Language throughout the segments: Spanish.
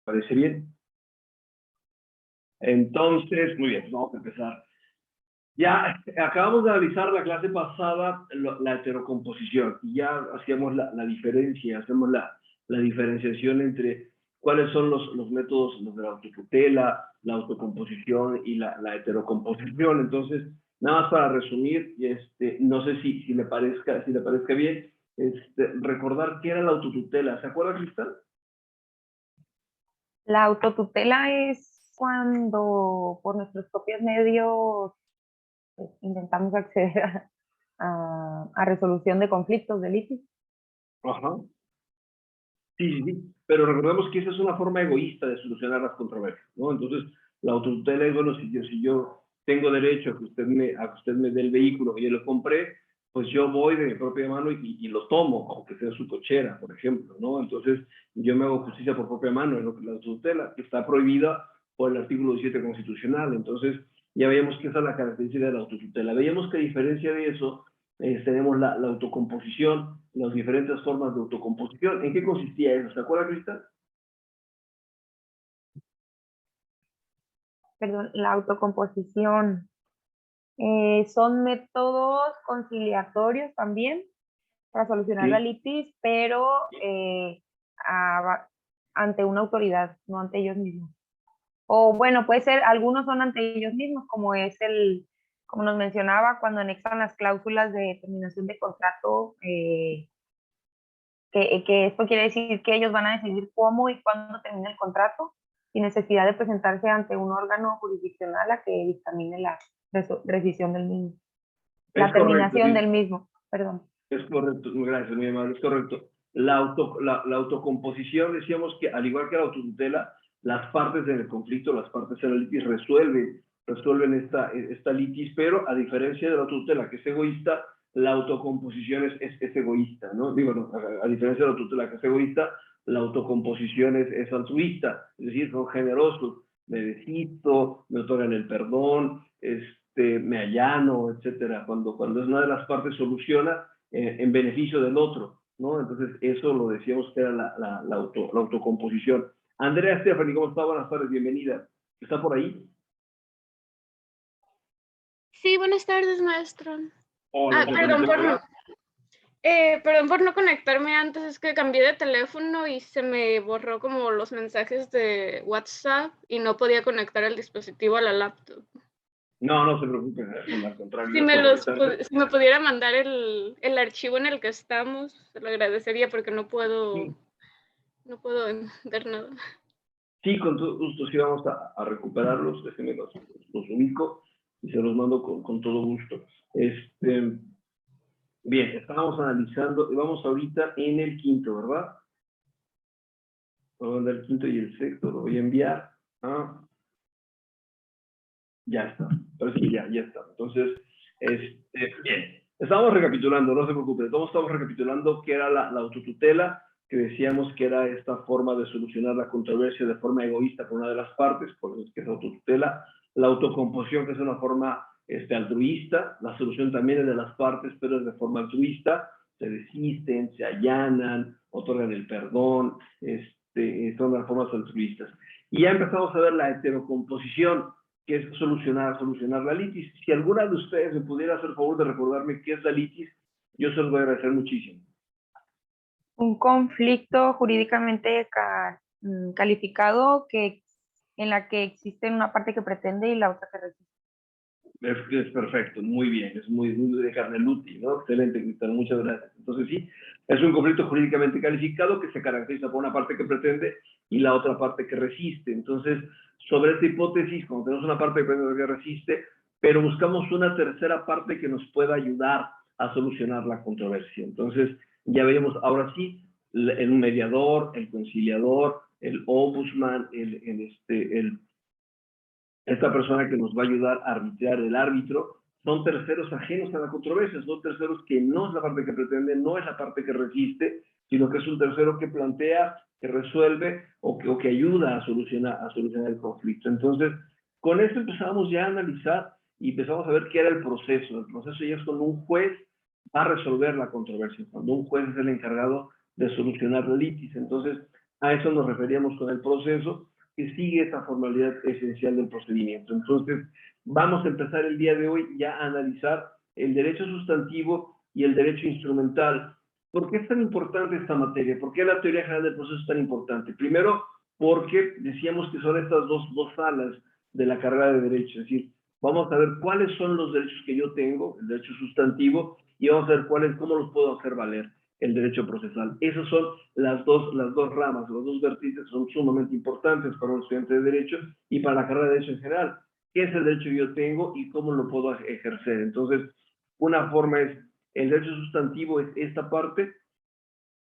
¿Parece bien? Entonces, muy bien, vamos a empezar. Ya acabamos de analizar la clase pasada la heterocomposición y ya hacíamos la diferencia, hacemos la diferenciación entre cuáles son los métodos los de la autotutela, la autocomposición y la heterocomposición. Entonces, nada más para resumir, no sé si le parezca bien, recordar qué era la autotutela. ¿Se acuerda, Cristal? La autotutela es cuando por nuestros propios medios intentamos acceder a resolución de conflictos de litis. Ajá. Sí. Pero recordemos que esa es una forma egoísta de solucionar las controversias, ¿no? Entonces, la autotutela es, bueno, si yo tengo derecho a que usted me dé el vehículo que yo le compré, pues yo voy de mi propia mano y lo tomo, aunque sea su cochera, por ejemplo, ¿no? Entonces, yo me hago justicia por propia mano, es lo que la autotutela está prohibida por el artículo 17 constitucional. Entonces, ya veíamos que esa es la característica de la autotutela. Veíamos que a diferencia de eso, tenemos la autocomposición, las diferentes formas de autocomposición. ¿En qué consistía eso? ¿Se acuerda, Cristal? Perdón, la autocomposición. Son métodos conciliatorios también para solucionar la Sí. litis, pero ante una autoridad, no ante ellos mismos. O bueno, puede ser, algunos son ante ellos mismos, como nos mencionaba, cuando anexan las cláusulas de terminación de contrato, que esto quiere decir que ellos van a decidir cómo y cuándo termina el contrato, sin necesidad de presentarse ante un órgano jurisdiccional a que dictamine la rescisión del mismo, la Es correcto, terminación sí. del mismo, perdón. Es correcto, gracias, mi amable, es correcto. La autocomposición, decíamos que al igual que la autotutela, las partes en el conflicto, las partes en la litis resuelven esta litis, pero a diferencia de la autotutela, que es egoísta, la autocomposición es egoísta, ¿no? Digo, no, a diferencia de la autotutela, que es egoísta, la autocomposición es altruista, es decir, son generosos, me deshizo, me otorgan el perdón, me allano, etcétera. Cuando es una de las partes soluciona, en beneficio del otro, ¿no? Entonces, eso lo decíamos que era la autocomposición. Andrea Stephanie, ¿cómo está? Buenas tardes, bienvenida. ¿Está por ahí? Sí, buenas tardes, maestro. Hola, Perdón por no conectarme antes, es que cambié de teléfono y se me borró como los mensajes de WhatsApp y no podía conectar el dispositivo a la laptop. No se preocupe, al contrario. Si me pudiera mandar el archivo en el que estamos, se lo agradecería porque no puedo ver nada. Sí, con todo gusto, sí vamos a recuperarlos, déjenme los ubico y se los mando con todo gusto. Bien, estábamos analizando, y vamos ahorita en el quinto, ¿verdad? Voy a mandar el quinto y el sexto, lo voy a enviar. Ya está, parece que ya está. Entonces, bien, estamos recapitulando, no se preocupe, todos estamos recapitulando qué era la autotutela, que decíamos que era esta forma de solucionar la controversia de forma egoísta por una de las partes, por eso es que es autotutela, la autocomposición, que es una forma altruista, la solución también es de las partes, pero es de forma altruista, se desisten, se allanan, otorgan el perdón, son las formas altruistas. Y ya empezamos a ver la heterocomposición, que es solucionar la litis. Si alguna de ustedes me pudiera hacer favor de recordarme qué es la litis, yo se los voy a agradecer muchísimo. Un conflicto jurídicamente calificado en la que existe una parte que pretende y la otra que resiste. Es perfecto, muy bien, es muy de Carneluti, ¿no? Excelente, Cristal, muchas gracias. Entonces sí, es un conflicto jurídicamente calificado que se caracteriza por una parte que pretende y la otra parte que resiste. Entonces, sobre esta hipótesis, como tenemos una parte que pretende que resiste, pero buscamos una tercera parte que nos pueda ayudar a solucionar la controversia. Entonces, ya veíamos ahora sí el mediador, el conciliador, el ombudsman, esta persona que nos va a ayudar a arbitrar, el árbitro, son terceros ajenos a la controversia, son terceros que no es la parte que pretende, no es la parte que resiste, sino que es un tercero que plantea, que resuelve o que ayuda a solucionar el conflicto. Entonces, con esto empezamos ya a analizar y empezamos a ver qué era el proceso. El proceso ya es cuando un juez va a resolver la controversia, cuando un juez es el encargado de solucionar la litis. Entonces, A eso nos referíamos con el proceso, que sigue esa formalidad esencial del procedimiento. Entonces, vamos a empezar el día de hoy ya a analizar el derecho sustantivo y el derecho instrumental. ¿Por qué es tan importante esta materia? ¿Por qué la teoría general del proceso es tan importante? Primero, porque decíamos que son estas dos salas de la carrera de Derecho. Es decir, vamos a ver cuáles son los derechos que yo tengo, el derecho sustantivo, y vamos a ver cómo los puedo hacer valer, el derecho procesal. Esas son las dos ramas, las dos vertientes son sumamente importantes para un estudiante de Derecho y para la carrera de Derecho en general. ¿Qué es el derecho que yo tengo y cómo lo puedo ejercer? Entonces, una forma es, el derecho sustantivo es esta parte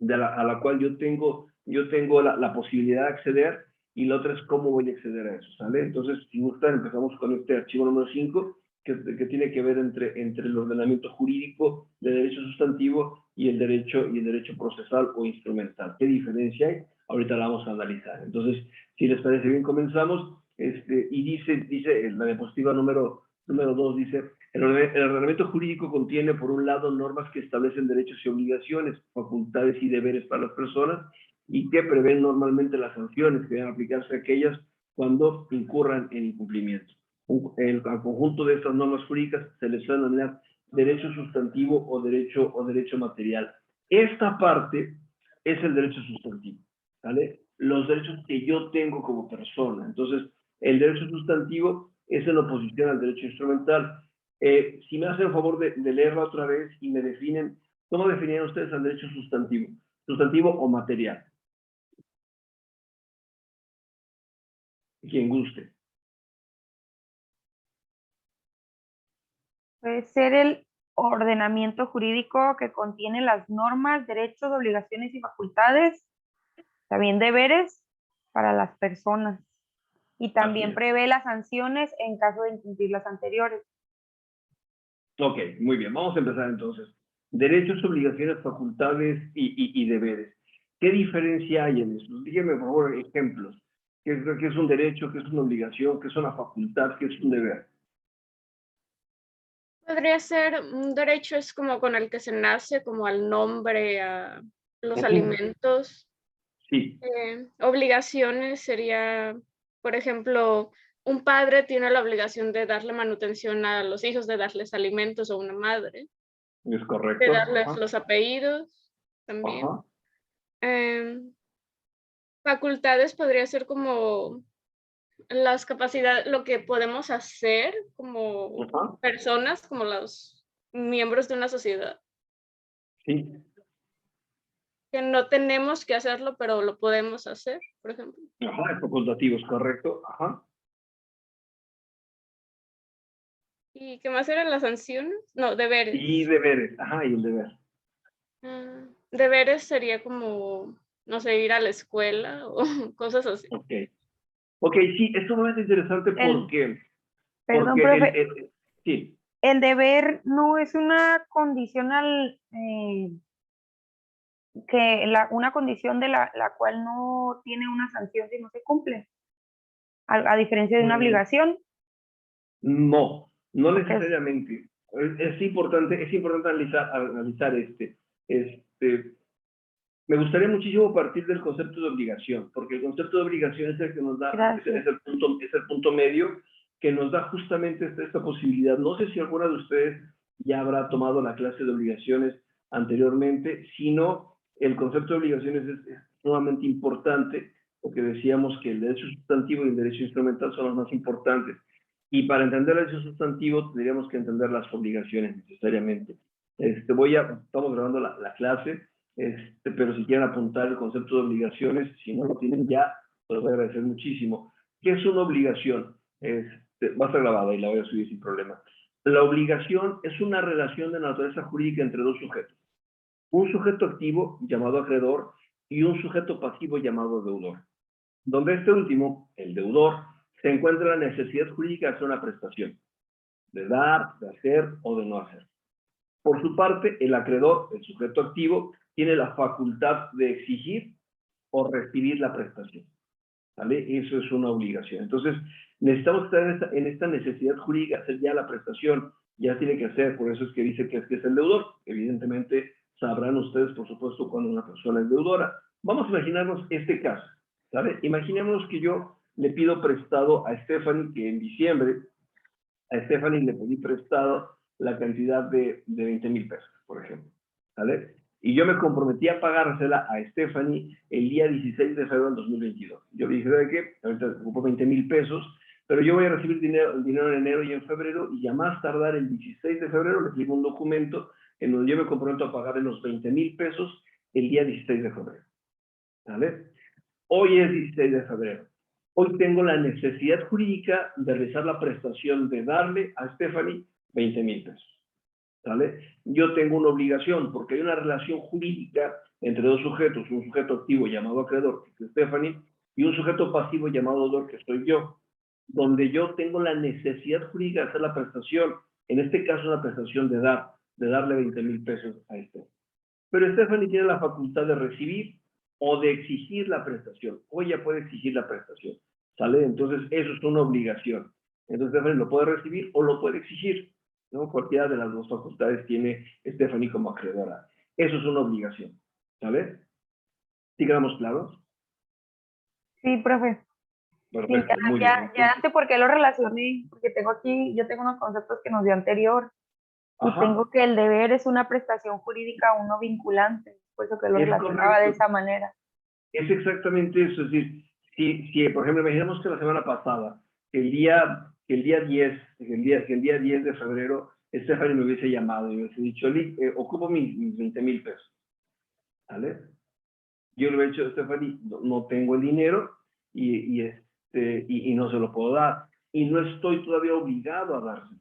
a la cual yo tengo la posibilidad de acceder, y la otra es cómo voy a acceder a eso, ¿sale? Entonces, si gustan, empezamos con este archivo número 5, que tiene que ver entre el ordenamiento jurídico de derecho sustantivo y el derecho procesal o instrumental. ¿Qué diferencia hay? Ahorita la vamos a analizar. Entonces, si les parece bien, comenzamos. Y dice la diapositiva número 2, dice: el ordenamiento jurídico contiene, por un lado, normas que establecen derechos y obligaciones, facultades y deberes para las personas, y que prevén normalmente las sanciones que deben aplicarse a aquellas cuando incurran en incumplimiento. Al conjunto de estas normas jurídicas se les suele denominar derecho sustantivo o derecho material. Esta parte es el derecho sustantivo, ¿vale? Los derechos que yo tengo como persona. Entonces, el derecho sustantivo es en oposición al derecho instrumental. Si me hacen el favor de leerla otra vez y me definen, ¿cómo definirían ustedes al derecho sustantivo? ¿Sustantivo o material? Quien guste. Puede ser el ordenamiento jurídico que contiene las normas, derechos, obligaciones y facultades, también deberes para las personas, y también prevé las sanciones en caso de incumplir las anteriores. Ok, muy bien. Vamos a empezar entonces. Derechos, obligaciones, facultades y deberes. ¿Qué diferencia hay en eso? Díganme, por favor, ejemplos. ¿Qué es un derecho? ¿Qué es una obligación? ¿Qué es una facultad? ¿Qué es un deber? Podría ser un derecho, es como con el que se nace, como al nombre, a los alimentos. Sí. Obligaciones sería, por ejemplo, un padre tiene la obligación de darle manutención a los hijos, de darles alimentos, o una madre. Es correcto. De darles los apellidos también. Facultades podría ser como las capacidades, lo que podemos hacer como personas, como los miembros de una sociedad. Sí. Que no tenemos que hacerlo, pero lo podemos hacer, por ejemplo. Es facultativo, es correcto. ¿Y qué más eran las sanciones? No, deberes. Y deberes, y el deber. Deberes sería como, no sé, ir a la escuela o cosas así. Ok, sí, esto es interesante porque... Perdón, profe. Sí. El deber no es una condición una condición de la cual no tiene una sanción si no se cumple, a diferencia de una obligación. No necesariamente. Es importante analizar me gustaría muchísimo partir del concepto de obligación, porque el concepto de obligación es el que nos da, es el punto medio que nos da justamente esta posibilidad. No sé si alguna de ustedes ya habrá tomado la clase de obligaciones anteriormente, sino el concepto de obligaciones es sumamente importante, porque decíamos que el derecho sustantivo y el derecho instrumental son los más importantes. Y para entender el derecho sustantivo tendríamos que entender las obligaciones necesariamente. Estamos grabando la clase, pero si quieren apuntar el concepto de obligaciones, si no lo tienen ya, pues voy a agradecer muchísimo. ¿Qué es una obligación? Va a estar grabada y la voy a subir sin problema. La obligación es una relación de naturaleza jurídica entre dos sujetos. Un sujeto activo llamado acreedor y un sujeto pasivo llamado deudor. Donde este último, el deudor, se encuentra la necesidad jurídica de hacer una prestación, de dar, de hacer o de no hacer. Por su parte, el acreedor, el sujeto activo, tiene la facultad de exigir o recibir la prestación. ¿Vale? Eso es una obligación. Entonces, necesitamos estar en esta necesidad jurídica, hacer ya la prestación, ya tiene que hacer, por eso es que dice que es el deudor. Evidentemente, sabrán ustedes, por supuesto, cuando una persona es deudora. Vamos a imaginarnos este caso, ¿sale? Imaginémonos que yo le pido prestado a Stephanie, que en diciembre, a Stephanie le pedí prestado la cantidad de 20,000 pesos, por ejemplo, ¿sale? Y yo me comprometí a pagársela a Stephanie el día 16 de febrero del 2022. Yo le dije, ¿sabe qué? Ahorita ocupo 20,000 pesos, pero yo voy a recibir el dinero en enero y en febrero, y ya más tardar el 16 de febrero le escribo un documento en donde yo me comprometo a pagarle los 20,000 pesos el día 16 de febrero. ¿Vale? Hoy es 16 de febrero. Hoy tengo la necesidad jurídica de realizar la prestación de darle a Stephanie 20,000 pesos. ¿Vale? Yo tengo una obligación, porque hay una relación jurídica entre dos sujetos, un sujeto activo llamado acreedor, que es Stephanie, y un sujeto pasivo llamado deudor, que soy yo, donde yo tengo la necesidad jurídica de hacer la prestación, en este caso la prestación de darle 20,000 pesos a Stephanie. Pero Stephanie tiene la facultad de recibir o de exigir la prestación, o ella puede exigir la prestación, ¿sale? Entonces, eso es una obligación. Entonces, Stephanie lo puede recibir o lo puede exigir, ¿no? Cualquiera de las dos facultades tiene Stephanie como acreedora. Eso es una obligación, ¿sale? ¿Sí quedamos claros? Sí, profe. Perfecto, Sí, muy bien. ya sé por qué lo relacioné, porque yo tengo unos conceptos que nos dio anterior, y Ajá, tengo que el deber es una prestación jurídica uno vinculante, por eso que lo es relacionaba de correcto. esa manera. Es exactamente eso. Es decir, si por ejemplo, imaginemos que la semana pasada, que el día 10 de febrero, Stephanie me hubiese llamado y me hubiese dicho, ocupo mis 20,000 pesos, ¿vale? Yo le hubiera dicho, Stephanie, no tengo el dinero y no se lo puedo dar. Y no estoy todavía obligado a darse.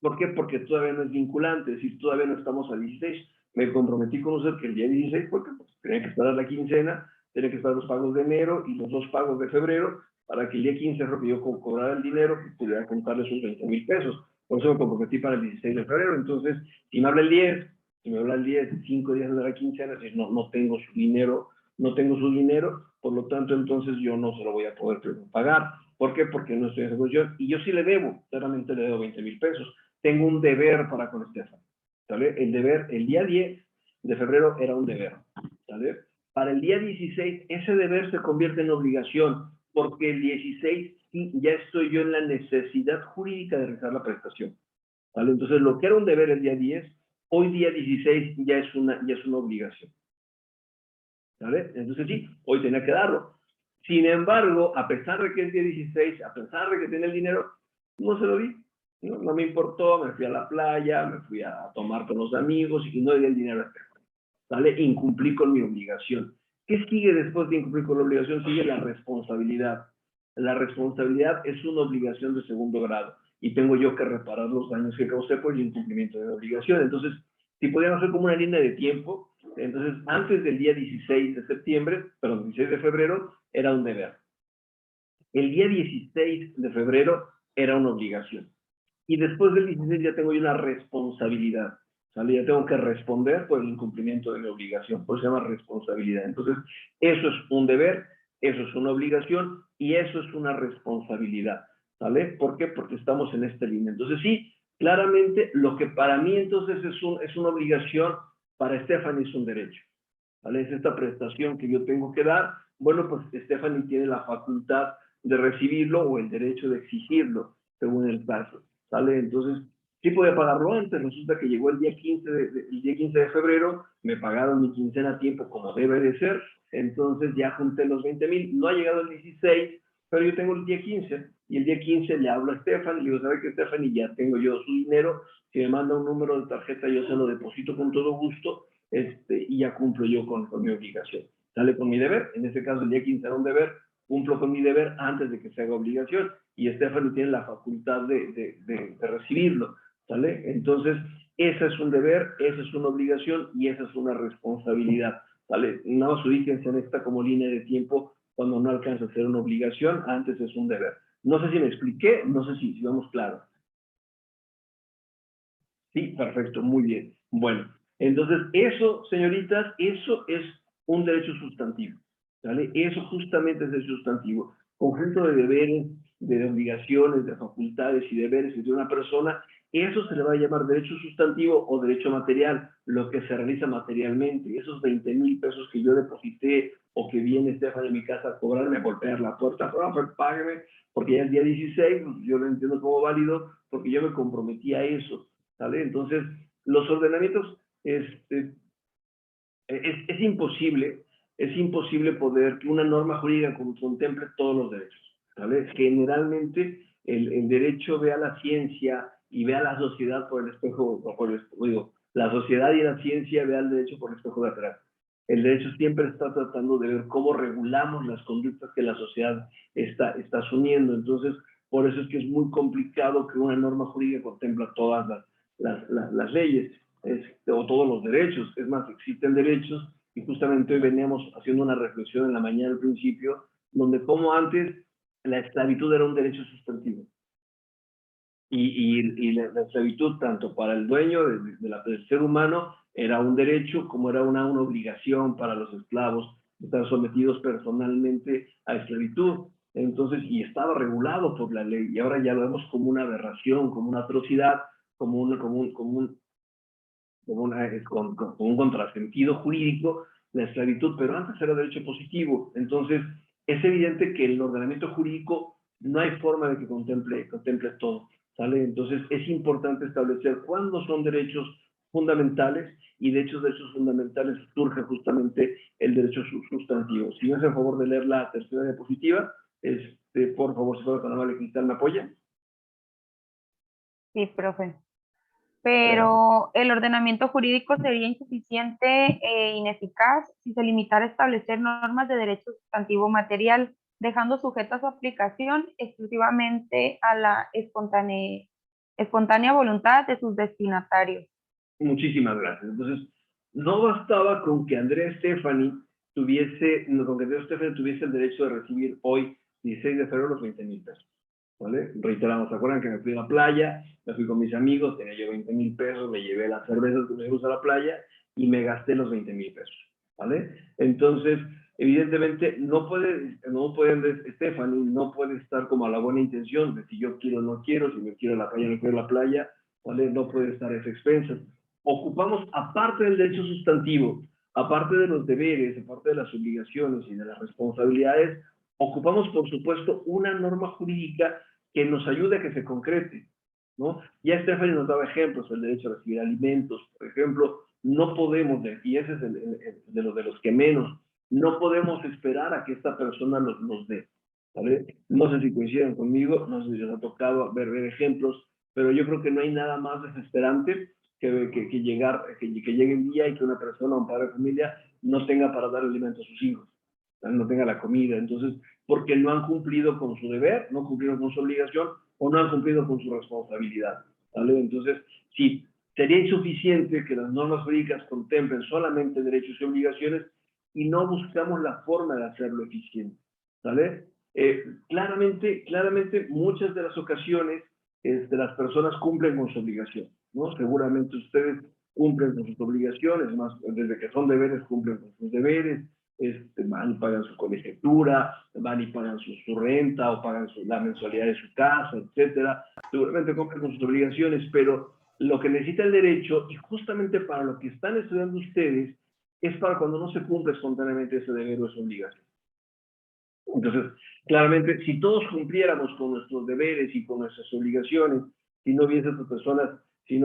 ¿Por qué? Porque todavía no es vinculante, es decir, todavía no estamos a 16. Me comprometí con usted que el día 16, porque pues, tenía que esperar la quincena, tenía que esperar los pagos de enero y los 2 pagos de febrero, para que el día 15 yo cobrara el dinero, que pudiera contarle sus 20,000 pesos. Por eso me comprometí para el 16 de febrero. Entonces, si me habla el 10, si me habla el 10, 5 días de la quincena, si no tengo su dinero, por lo tanto, entonces yo no se lo voy a poder pagar. ¿Por qué? Porque no estoy en ejecución. Y yo sí le debo, claramente le debo 20,000 pesos. Tengo un deber para con Stephanie, ¿sale? El deber, el día 10 de febrero era un deber, ¿sale? Para el día 16, ese deber se convierte en obligación, porque el 16 sí, ya estoy yo en la necesidad jurídica de realizar la prestación, ¿vale? Entonces, lo que era un deber el día 10, hoy día 16 ya es una obligación, ¿vale? Entonces, sí, hoy tenía que darlo. Sin embargo, a pesar de que es día 16, a pesar de que tiene el dinero, no se lo di. No me importó, me fui a la playa, me fui a tomar con los amigos y no di el dinero a Stephanie, ¿vale? Incumplí con mi obligación. ¿Qué sigue después de incumplir con la obligación? Sigue la responsabilidad. La responsabilidad es una obligación de segundo grado y tengo yo que reparar los daños que causé por el incumplimiento de la obligación. Entonces, si podíamos hacer como una línea de tiempo, entonces antes del día 16 de septiembre, perdón, 16 de febrero, era un deber. El día 16 de febrero era una obligación. Y después del 16 ya tengo yo una responsabilidad, ¿sale? Ya tengo que responder por el incumplimiento de mi obligación, por eso se llama responsabilidad. Entonces, eso es un deber, eso es una obligación y eso es una responsabilidad, ¿sale? ¿Por qué? Porque estamos en esta línea. Entonces, sí, claramente, lo que para mí entonces es una obligación, para Stephanie es un derecho, ¿vale? Es esta prestación que yo tengo que dar. Bueno, pues Stephanie tiene la facultad de recibirlo o el derecho de exigirlo, según el caso, ¿sale? Entonces, sí podía pagarlo antes. Resulta que llegó el día 15 de febrero, me pagaron mi quincena a tiempo como debe de ser, entonces ya junté los 20,000. No ha llegado el 16, pero yo tengo el día 15, y el día 15 le hablo a Stephanie, le digo, ¿sabe qué, Stephanie? Ya tengo yo su dinero, si me manda un número de tarjeta yo se lo deposito con todo gusto, y ya cumplo yo con mi obligación. Sale con mi deber, en este caso el día 15 era un deber, cumplo con mi deber antes de que se haga obligación, y Stephanie tiene la facultad de recibirlo, ¿sale? Entonces, ese es un deber, esa es una obligación y esa es una responsabilidad, ¿sale? Nada más ubíquense en esta como línea de tiempo cuando no alcanza a ser una obligación, antes es un deber. No sé si me expliqué, no sé si vamos claro. Sí, perfecto, muy bien. Bueno, entonces eso, señoritas, eso es un derecho sustantivo, ¿vale? Eso justamente es el sustantivo. Conjunto de deberes, de obligaciones, de facultades y deberes de una persona Eso se le va a llamar derecho sustantivo o derecho material, lo que se realiza materialmente. Esos 20,000 pesos que yo deposité o que viene Estefan en mi casa a cobrarme, a golpear la puerta, pues págueme, porque ya es día 16, yo lo entiendo como válido, porque yo me comprometí a eso, ¿sale? Entonces, los ordenamientos, es imposible poder que una norma jurídica contemple todos los derechos, ¿vale? Generalmente el derecho ve a la ciencia y ve a la sociedad por el espejo, la sociedad y la ciencia ve al derecho por el espejo de atrás. El derecho siempre está tratando de ver cómo regulamos las conductas que la sociedad está asumiendo. Entonces, por eso es que es muy complicado que una norma jurídica contempla todas las leyes. O todos los derechos. Es más, existen derechos y justamente hoy veníamos haciendo una reflexión en la mañana al principio, donde como antes la esclavitud era un derecho sustantivo. Y la esclavitud, tanto para el dueño del ser humano, era un derecho como era una obligación para los esclavos, estar sometidos personalmente a esclavitud. Entonces, y estaba regulado por la ley, y ahora ya lo vemos como una aberración, como una atrocidad, con un contrasentido jurídico, la esclavitud, pero antes era derecho positivo. Entonces, es evidente que el ordenamiento jurídico no hay forma de que contemple todo, ¿sale? Entonces, es importante establecer cuándo son derechos fundamentales, y de hecho, de derechos fundamentales surge justamente el derecho sustantivo. Si me hace el favor de leer la tercera diapositiva, por favor, si fuera tan amable, Cristal, ¿me apoya? Sí, profe. Pero el ordenamiento jurídico sería insuficiente e ineficaz si se limitara a establecer normas de derecho sustantivo material, dejando sujeta su aplicación exclusivamente a la espontánea voluntad de sus destinatarios. Muchísimas gracias. Entonces, no bastaba con que Andrea Stefani tuviese el derecho de recibir hoy, 16 de febrero, los 20,000 pesos. ¿Vale? Reiteramos, ¿se acuerdan que me fui a la playa? Me fui con mis amigos, tenía yo 20,000 pesos, me llevé las cervezas que me gusta a la playa y me gasté los 20,000 pesos. ¿Vale? Entonces, evidentemente, no puede Stefani no puede estar como a la buena intención de si yo quiero o no quiero, si me quiero a la playa o no quiero a la playa, ¿vale? No puede estar a esa expensa. Ocupamos, aparte del derecho sustantivo, aparte de los deberes, aparte de las obligaciones y de las responsabilidades, ocupamos, por supuesto, una norma jurídica que nos ayude a que se concrete, ¿no? Ya Stephanie nos daba ejemplos, el derecho a recibir alimentos, por ejemplo, no podemos, y ese es de los que menos, no podemos esperar a que esta persona nos dé, ¿vale? No sé si coinciden conmigo, no sé si les ha tocado ver ejemplos, pero yo creo que no hay nada más desesperante que llegue el día y que una persona, un padre de familia, no tenga para dar alimento a sus hijos, no tenga la comida. Entonces, porque no han cumplido con su deber, no cumplieron con su obligación o no han cumplido con su responsabilidad, ¿vale? Entonces, sí, sería insuficiente que las normas jurídicas contemplen solamente derechos y obligaciones y no buscamos la forma de hacerlo eficiente, ¿vale? Claramente, muchas de las ocasiones las personas cumplen con su obligación, ¿no? Seguramente ustedes cumplen con sus obligaciones, más desde que son deberes cumplen con sus deberes, van y pagan su colegiatura, van y pagan su renta o pagan la mensualidad de su casa, etcétera. Seguramente cumplen con sus obligaciones, pero lo que necesita el derecho, y justamente para lo que están estudiando ustedes, es para cuando no se cumple espontáneamente ese deber o esa obligación. Entonces, claramente, si todos cumpliéramos con nuestros deberes y con nuestras obligaciones, si no hubiese esas personas que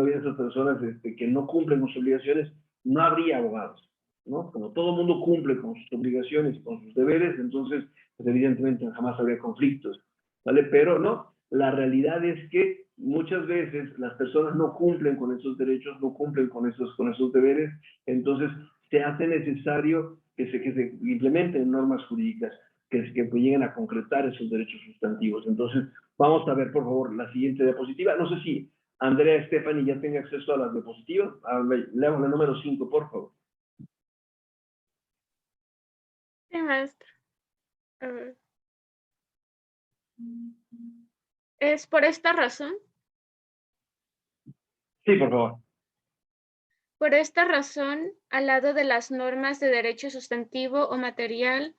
no cumplen con sus obligaciones, no habría abogados, ¿no? Como todo el mundo cumple con sus obligaciones y con sus deberes, entonces, pues evidentemente jamás habría conflictos, ¿vale? Pero no, la realidad es que muchas veces las personas no cumplen con esos derechos, no cumplen con esos deberes, entonces se hace necesario que se implementen normas jurídicas que lleguen a concretar esos derechos sustantivos. Entonces, vamos a ver, por favor, la siguiente diapositiva. No sé si Andrea Stefani ya tenga acceso a las diapositivas. Leamos la número 5, por favor. Sí, maestro. ¿Es por esta razón? Sí, por favor. Por esta razón, al lado de las normas de derecho sustantivo o material,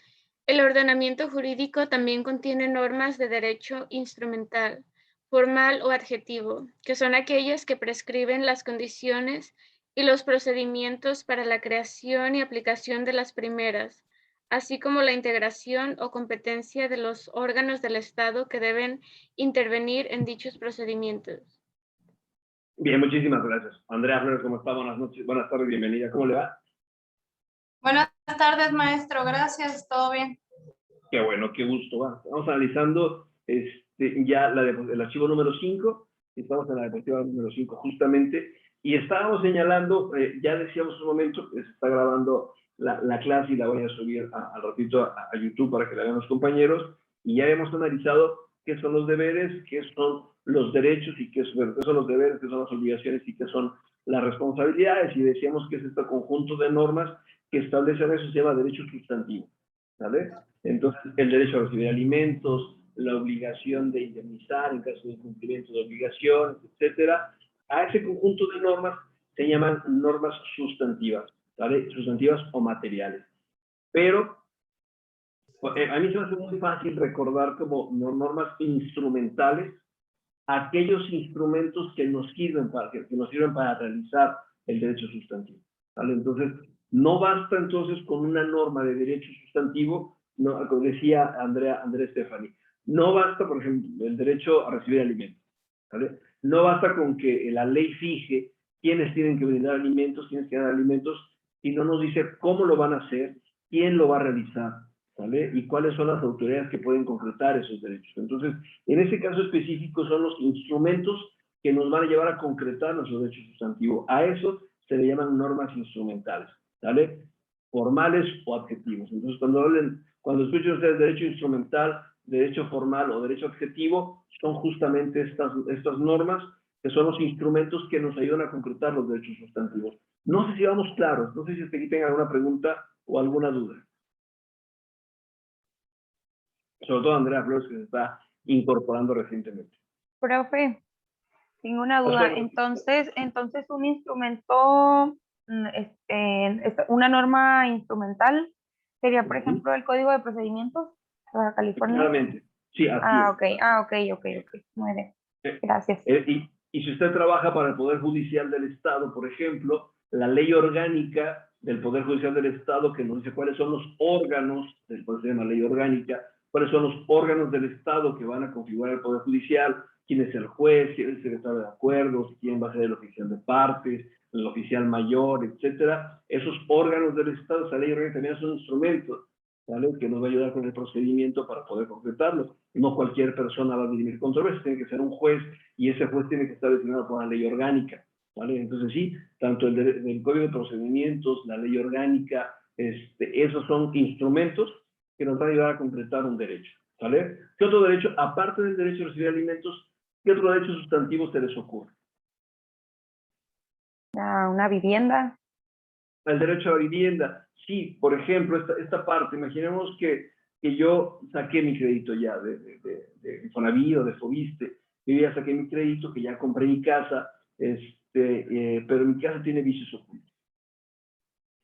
el ordenamiento jurídico también contiene normas de derecho instrumental, formal o adjetivo, que son aquellas que prescriben las condiciones y los procedimientos para la creación y aplicación de las primeras, así como la integración o competencia de los órganos del Estado que deben intervenir en dichos procedimientos. Bien, muchísimas gracias. Andrea Flores, ¿cómo está? Buenas noches, buenas tardes, bienvenida. ¿Cómo le va? Buenas tardes, maestro. Gracias. ¿Todo bien? Qué bueno, qué gusto. Va. Estamos analizando ya el archivo número 5, estamos en la diapositiva número 5 justamente, y estábamos señalando, ya decíamos un momento, que se está grabando la clase y la voy a subir al ratito a YouTube para que la vean los compañeros, y ya hemos analizado qué son los deberes, qué son los derechos y qué son los deberes, qué son las obligaciones y qué son las responsabilidades, y decíamos que es este conjunto de normas que establecen eso, se llama derecho sustantivo, ¿vale? Entonces, el derecho a recibir alimentos, la obligación de indemnizar en caso de incumplimiento de obligaciones, etcétera. A ese conjunto de normas se llaman normas sustantivas, ¿vale? Sustantivas o materiales. Pero a mí se me hace muy fácil recordar como normas instrumentales aquellos instrumentos que nos sirven para realizar el derecho sustantivo, ¿vale? Entonces, no basta entonces con una norma de derecho sustantivo, no, como decía Andrea Stefani, no basta, por ejemplo, el derecho a recibir alimentos, ¿vale? No basta con que la ley fije quiénes tienen que brindar alimentos, quiénes tienen que dar alimentos, y no nos dice cómo lo van a hacer, quién lo va a realizar, ¿vale? Y cuáles son las autoridades que pueden concretar esos derechos. Entonces, en ese caso específico son los instrumentos que nos van a llevar a concretar nuestro derecho sustantivo. A eso se le llaman normas instrumentales, ¿vale? Formales o adjetivos. Entonces, cuando escuchen ustedes derecho instrumental, derecho formal o derecho adjetivo, son justamente estas normas que son los instrumentos que nos ayudan a concretar los derechos sustantivos. No sé si vamos claros, no sé si aquí tengan alguna pregunta o alguna duda. Sobre todo Andrea Flores, que se está incorporando recientemente. Profe, tengo una duda. Entonces un instrumento, una norma instrumental sería, por ejemplo, el Código de Procedimientos de Baja California. Claramente, sí, así es. Ok. Muy bien. Gracias. Y si usted trabaja para el Poder Judicial del Estado, por ejemplo, la ley orgánica del Poder Judicial del Estado que nos dice cuáles son los órganos, después se llama ley orgánica, cuáles son los órganos del Estado que van a configurar el Poder Judicial, quién es el juez, quién es el secretario de acuerdos, quién va a ser el oficial de partes, el oficial mayor, etcétera. Esos órganos del Estado, esa ley orgánica también son instrumentos, ¿vale? Que nos va a ayudar con el procedimiento para poder concretarlo. No cualquier persona va a dirimir controversias, tiene que ser un juez y ese juez tiene que estar designado por una ley orgánica, ¿vale? Entonces sí, tanto el Código de Procedimientos, la ley orgánica, esos son instrumentos que nos van a ayudar a concretar un derecho, ¿vale? ¿Qué otro derecho, aparte del derecho a recibir alimentos, qué otro derecho sustantivo se les ocurre? Una vivienda. El derecho a la vivienda. Sí, por ejemplo, esta parte, imaginemos que yo saqué mi crédito ya de Infonavit o de Fobiste, yo ya saqué mi crédito, que ya compré mi casa, pero mi casa tiene vicios ocultos,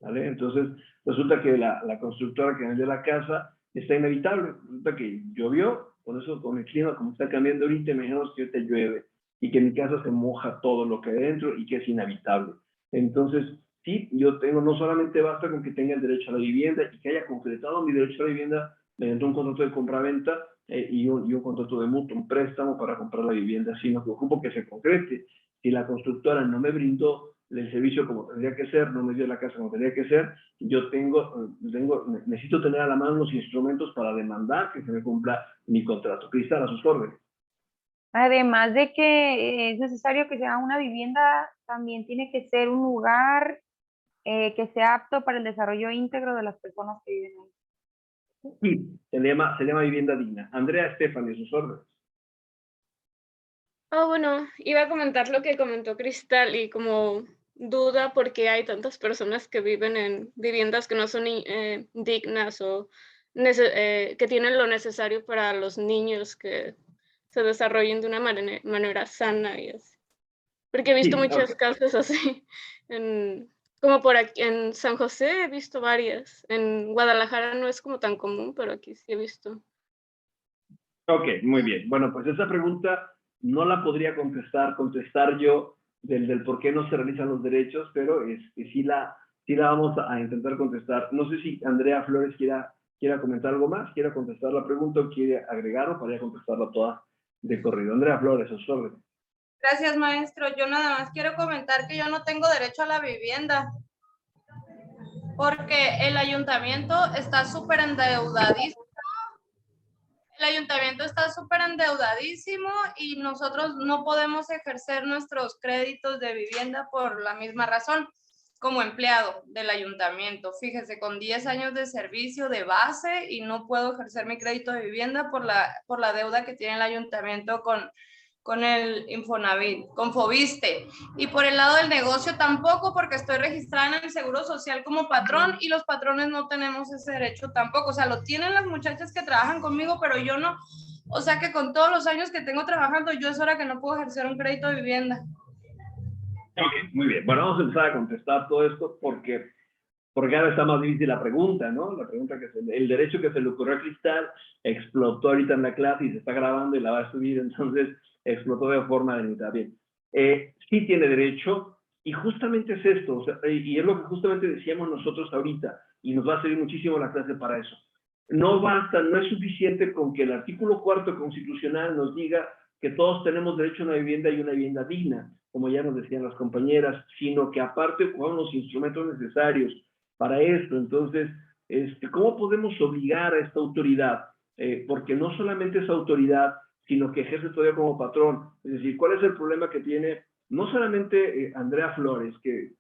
¿vale? Entonces, resulta que la constructora que vendió la casa está inevitable, resulta que llovió, por eso con el clima como está cambiando ahorita, imaginemos que ahorita llueve y que mi casa se moja todo lo que hay dentro y que es inhabitable. Entonces, sí, yo tengo, no solamente basta con que tenga el derecho a la vivienda y que haya concretado mi derecho a la vivienda mediante un contrato de compra-venta y un contrato de mutuo, un préstamo para comprar la vivienda, sino que ocupo que se concrete. Si la constructora no me brindó el servicio como tendría que ser, no me dio la casa como tendría que ser, yo necesito tener a la mano los instrumentos para demandar que se me cumpla mi contrato. Cristal, a sus órdenes. Además de que es necesario que sea una vivienda, también tiene que ser un lugar que sea apto para el desarrollo íntegro de las personas que viven ahí. Sí, se llama vivienda digna. Andrea Stefani, a sus órdenes. Bueno, iba a comentar lo que comentó Cristal y como duda porque hay tantas personas que viven en viviendas que no son dignas o que tienen lo necesario para los niños que se desarrollen de una manera sana y así. Porque he visto muchas casas así, como por aquí en San José he visto varias, en Guadalajara no es como tan común, pero aquí sí he visto. Ok, muy bien. Bueno, pues esa pregunta no la podría contestar yo del por qué no se realizan los derechos, pero sí la vamos a intentar contestar. No sé si Andrea Flores quiera comentar algo más, quiera contestar la pregunta o quiere agregar o para contestarla toda de corrido. Andrea Flores, a sus órdenes. Gracias, maestro. Yo nada más quiero comentar que yo no tengo derecho a la vivienda porque el ayuntamiento está súper endeudadísimo. El ayuntamiento está súper endeudadísimo y nosotros no podemos ejercer nuestros créditos de vivienda por la misma razón como empleado del ayuntamiento. Fíjese, con 10 años de servicio de base y no puedo ejercer mi crédito de vivienda por la deuda que tiene el ayuntamiento con el Infonavit, con Fobiste. Y por el lado del negocio tampoco, porque estoy registrada en el Seguro Social como patrón y los patrones no tenemos ese derecho tampoco. O sea, lo tienen las muchachas que trabajan conmigo, pero yo no. O sea que con todos los años que tengo trabajando, yo es hora que no puedo ejercer un crédito de vivienda. Ok, muy bien. Bueno, vamos a empezar a contestar todo esto porque ahora está más difícil la pregunta, ¿no? La pregunta el derecho que se le ocurrió a Cristal explotó ahorita en la clase y se está grabando y la va a subir, entonces explotó de forma delimitada. Bien, sí tiene derecho y justamente es esto, o sea, y es lo que justamente decíamos nosotros ahorita y nos va a servir muchísimo la clase para eso. No basta, no es suficiente con que el artículo 4 constitucional nos diga que todos tenemos derecho a una vivienda y una vivienda digna, como ya nos decían las compañeras, sino que aparte con los instrumentos necesarios para esto. Entonces, ¿cómo podemos obligar a esta autoridad? Porque no solamente es autoridad, sino que ejerce todavía como patrón. Es decir, ¿cuál es el problema que tiene no solamente Andrea Flores, que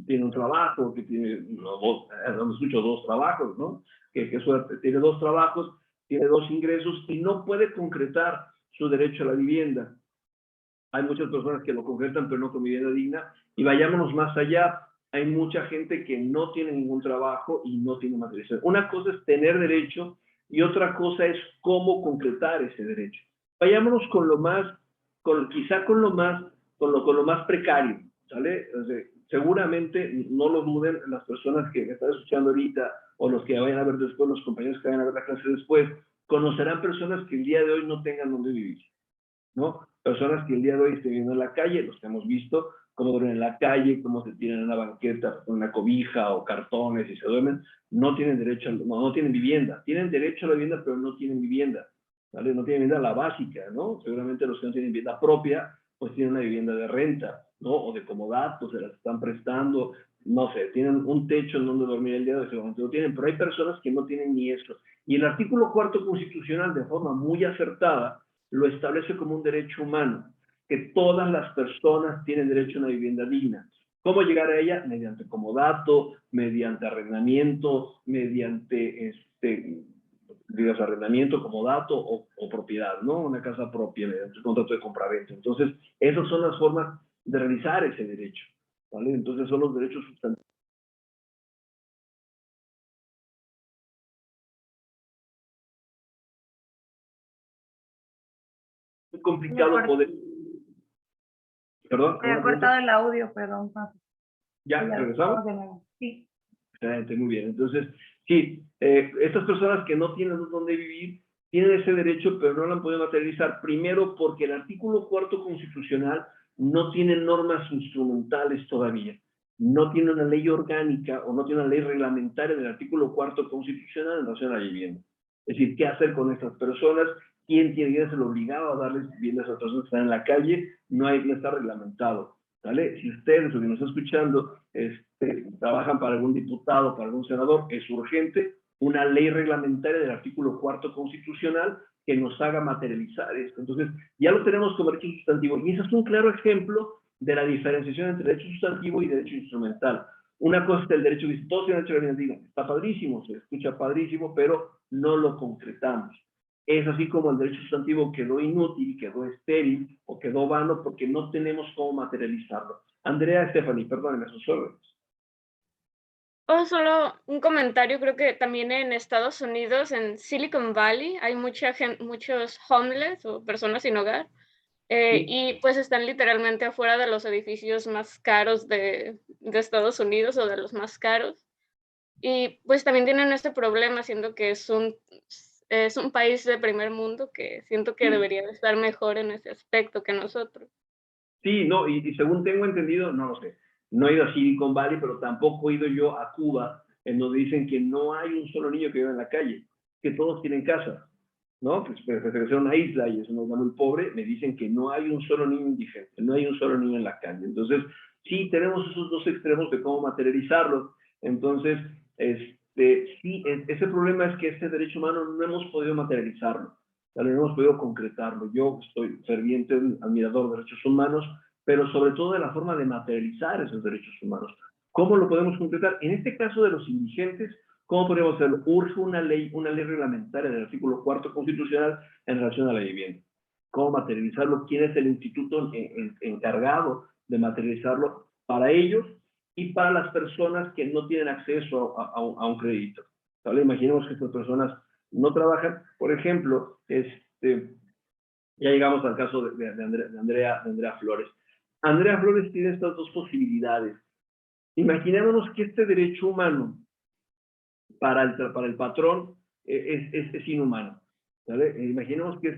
tiene un trabajo, que tiene, no escucho, 2 trabajos, ¿no? Qué suerte, tiene 2 trabajos, tiene 2 ingresos y no puede concretar su derecho a la vivienda. Hay muchas personas que lo concretan, pero no con vivienda digna. Y vayámonos más allá. Hay mucha gente que no tiene ningún trabajo y no tiene más derechos. Una cosa es tener derecho y otra cosa es cómo concretar ese derecho. Vayámonos con lo más, quizá con lo más precario, ¿sale? O sea, seguramente, no lo duden, las personas que están escuchando ahorita o los que vayan a ver después, los compañeros que vayan a ver la clase después, conocerán personas que el día de hoy no tengan dónde vivir, ¿no? Personas que el día de hoy estén viviendo en la calle, los que hemos visto, cómo duermen en la calle, cómo se tiran en una banqueta con una cobija o cartones y se duermen, no tienen derecho, no tienen vivienda. Tienen derecho a la vivienda, pero no tienen vivienda, ¿vale? No tienen vivienda la básica, ¿no? Seguramente los que no tienen vivienda propia, pues tienen una vivienda de renta, ¿no? O de comodato, se las están prestando, no sé, tienen un techo en donde dormir el día de hoy, seguramente lo tienen, pero hay personas que no tienen ni eso. Y el artículo 4 constitucional, de forma muy acertada, lo establece como un derecho humano, que todas las personas tienen derecho a una vivienda digna. ¿Cómo llegar a ella? Mediante comodato, mediante arrendamiento, mediante arrendamiento, comodato o propiedad, ¿no? Una casa propia, mediante un contrato de compraventa. Entonces, esas son las formas de realizar ese derecho, ¿vale? Entonces, son los derechos sustantivos. Es complicado poder... Perdón. Se ha cortado el audio, perdón. ¿Ya? ¿Regresamos? Sí. Excelente, muy bien. Entonces, sí, estas personas que no tienen dónde vivir, tienen ese derecho, pero no lo han podido materializar. Primero, porque el artículo 4 constitucional no tiene normas instrumentales todavía. No tiene una ley orgánica o no tiene una ley reglamentaria del artículo 4 constitucional en relación a la vivienda. Es decir, ¿qué hacer con estas personas? ¿Quién tiene que ser obligado a darles viviendas a personas que están en la calle? No está reglamentado, ¿vale? Si ustedes, o que nos están escuchando, trabajan para algún diputado, para algún senador, es urgente una ley reglamentaria del artículo 4 constitucional que nos haga materializar esto. Entonces, ya lo tenemos como derecho sustantivo. Y ese es un claro ejemplo de la diferenciación entre derecho sustantivo y derecho instrumental. Una cosa es el derecho que todos tienen derecho a la vivienda. Está padrísimo, se escucha padrísimo, pero no lo concretamos. Es así como el derecho sustantivo quedó inútil, quedó estéril o quedó vano porque no tenemos cómo materializarlo. Andrea, Stephanie, perdónenme, a sus órdenes. Solo un comentario, creo que también en Estados Unidos, en Silicon Valley, hay muchos homeless o personas sin hogar, Sí. y pues están literalmente afuera de los edificios más caros de Estados Unidos o de los más caros. Y pues también tienen este problema, siendo que es un país de primer mundo que siento que Sí. debería de estar mejor en ese aspecto que nosotros. Sí, no, y según tengo entendido, no lo sé, no he ido a Silicon Valley, pero tampoco he ido yo a Cuba, en donde dicen que no hay un solo niño que vive en la calle, que todos tienen casa, ¿no? Pues que sea una isla y es un lugar muy pobre, me dicen que no hay un solo niño indigente, no hay un solo niño en la calle. Entonces, sí, tenemos esos dos extremos de cómo materializarlos. Entonces, sí, ese problema es que este derecho humano no hemos podido materializarlo. No hemos podido concretarlo. Yo estoy ferviente admirador de derechos humanos, pero sobre todo de la forma de materializar esos derechos humanos. ¿Cómo lo podemos concretar? En este caso de los indigentes, ¿cómo podemos hacerlo? Urge una ley reglamentaria del artículo 4 constitucional en relación a la vivienda. ¿Cómo materializarlo? ¿Quién es el instituto encargado de materializarlo para ellos y para las personas que no tienen acceso a un crédito? ¿Vale? Imaginemos que estas personas no trabajan. Por ejemplo, ya llegamos al caso de Andrea Flores. Andrea Flores tiene estas dos posibilidades. Imaginémonos que este derecho humano para el patrón es inhumano. ¿Vale? Imaginemos que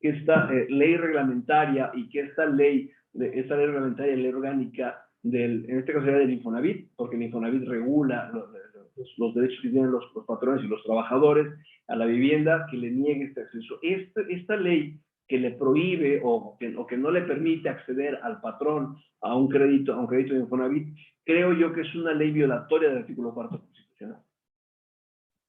esta ley reglamentaria y que esta ley reglamentaria, ley orgánica, en este caso sería del Infonavit, porque el Infonavit regula los derechos que tienen los patrones y los trabajadores a la vivienda, que le niegue este acceso. Esta ley que le prohíbe o que no le permite acceder al patrón a un crédito de Infonavit, creo yo que es una ley violatoria del artículo 4 constitucional,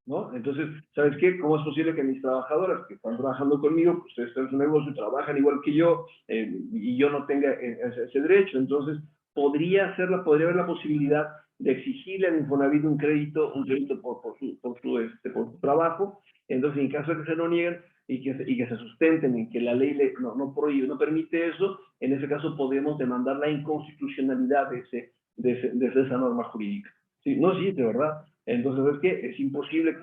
¿no? Entonces, ¿sabes qué? ¿Cómo es posible que mis trabajadoras que están trabajando conmigo, pues ustedes están en su negocio, trabajan igual que yo, y yo no tenga ese derecho? Entonces, podría haber la posibilidad de exigirle al Infonavit un crédito por su trabajo. Entonces, en caso de que se lo nieguen y que se sustenten en que la ley no prohíbe, no permite eso, en ese caso podemos demandar la inconstitucionalidad de esa norma jurídica. Sí, no, sí, de verdad. Entonces, es que es imposible,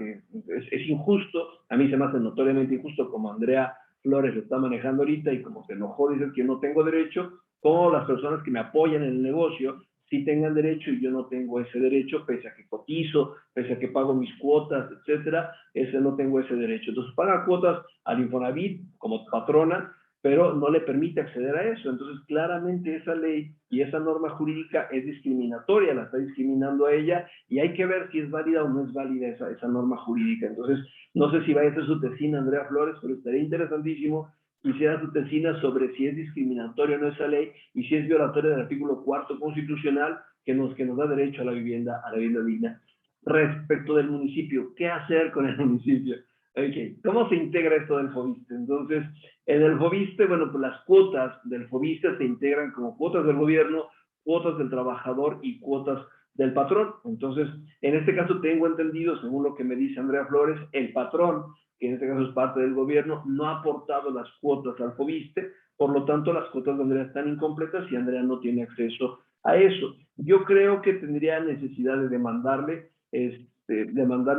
es injusto, a mí se me hace notoriamente injusto como Andrea Flores lo está manejando ahorita y como se enojó, dice que no tengo derecho, como las personas que me apoyan en el negocio sí tengan derecho y yo no tengo ese derecho, pese a que cotizo, pese a que pago mis cuotas, etcétera, no tengo ese derecho. Entonces, paga cuotas al Infonavit como patrona, pero no le permite acceder a eso. Entonces, claramente esa ley y esa norma jurídica es discriminatoria, la está discriminando a ella, y hay que ver si es válida o no es válida esa norma jurídica. Entonces, no sé si va a hacer su tesina Andrea Flores, pero estaría interesantísimo que hiciera su tesina sobre si es discriminatoria o no esa ley, y si es violatoria del artículo 4 constitucional que nos da derecho a la vivienda digna. Respecto del municipio, ¿qué hacer con el municipio? Okay. ¿Cómo se integra esto del FOBISTE? Entonces, en el FOBISTE, bueno, pues las cuotas del FOBISTE se integran como cuotas del gobierno, cuotas del trabajador y cuotas del patrón. Entonces, en este caso tengo entendido, según lo que me dice Andrea Flores, el patrón, que en este caso es parte del gobierno, no ha aportado las cuotas al FOBISTE, por lo tanto las cuotas de Andrea están incompletas y Andrea no tiene acceso a eso. Yo creo que tendría necesidad de demandarle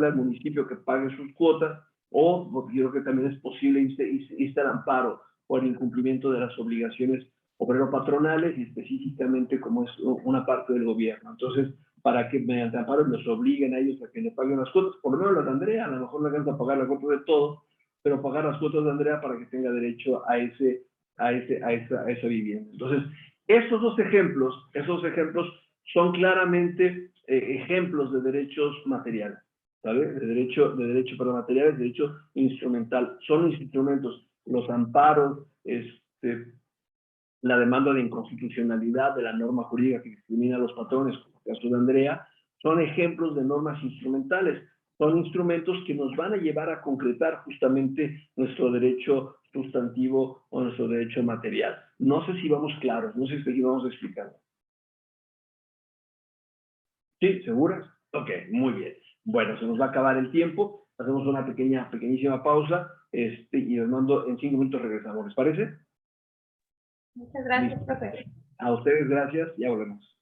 al municipio que pague sus cuotas, o porque yo creo que también es posible irse al amparo por el incumplimiento de las obligaciones obrero-patronales, y específicamente como es una parte del gobierno. Entonces, para que mediante amparo los obliguen a ellos a que le paguen las cuotas, por lo menos las de Andrea, a lo mejor no alcanza a pagar la cuota de todo, pero pagar las cuotas de Andrea para que tenga derecho a esa vivienda. Entonces, esos dos ejemplos son claramente ejemplos de derechos materiales, ¿sabes? De derecho para materiales, derecho instrumental. Son instrumentos, los amparos, la demanda de inconstitucionalidad de la norma jurídica que discrimina a los patrones, como el caso de Andrea, son ejemplos de normas instrumentales. Son instrumentos que nos van a llevar a concretar justamente nuestro derecho sustantivo o nuestro derecho material. No sé si vamos claros, no sé si vamos explicando. ¿Sí? ¿Seguras? Ok, muy bien. Bueno, se nos va a acabar el tiempo. Hacemos una pequeñísima pausa y les mando en 5 minutos regresamos. ¿Les parece? Muchas gracias, profe. A ustedes gracias, ya volvemos.